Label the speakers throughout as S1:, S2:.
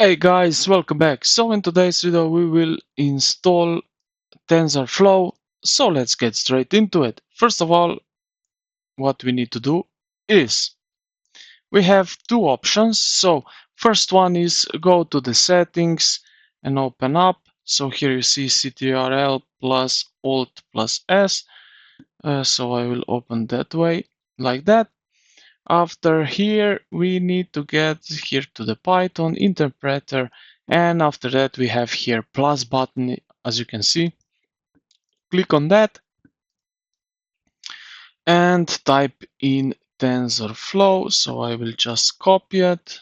S1: Hey guys, welcome back. So in today's video we will install TensorFlow. So let's get straight into it. First of all, what we need to do is we have two options. So first one is go to the settings and open up. So here you see ctrl plus alt plus s. So I will open that way like that. After here, we need to get here to the Python interpreter, and after that we have here plus button, as you can see. Click on that and type in TensorFlow. So I will just copy it.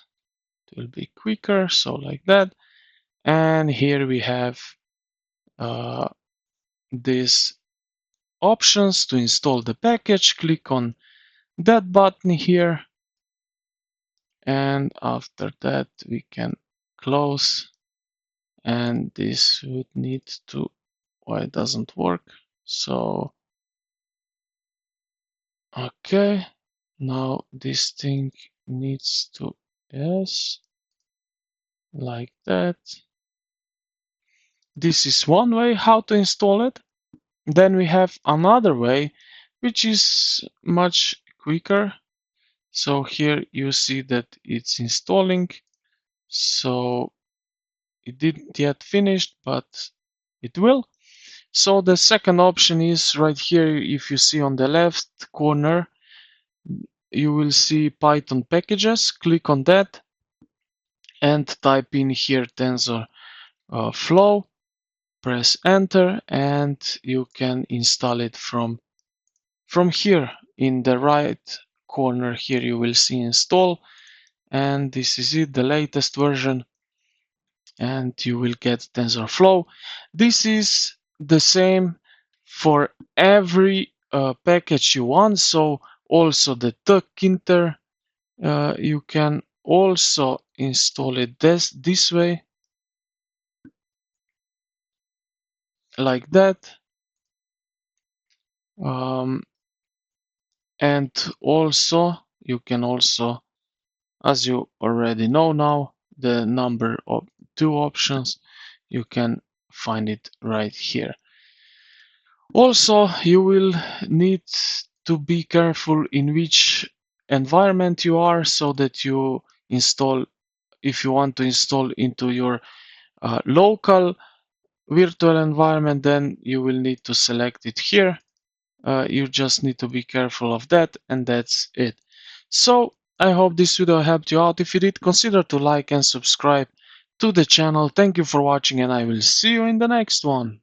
S1: It will be quicker, so like that. And here we have these options to install the package. Click on that button here, and after that we can close. And this would need to, why it doesn't work. So okay, now this thing needs to, yes, like that. This is one way how to install it. Then we have another way which is much quicker. So here you see that it's installing. So it didn't yet finished, but it will. So the second option is right here. If you see on the left corner, you will see Python packages. Click on that and type in here TensorFlow. Press enter and you can install it from here. In the right corner here you will see install, and this is it, the latest version, and you will get TensorFlow. This is the same for every package you want. So also the Tkinter, you can also install it this way, like that. And also you can also, as you already know now, the number of two options, you can find it right here. Also, you will need to be careful in which environment you are, so that you install, if you want to install into your local virtual environment, then you will need to select it here. You just need to be careful of that, and that's it. So I hope this video helped you out. If you did, consider to like and subscribe to the channel. Thank you for watching, and I will see you in the next one.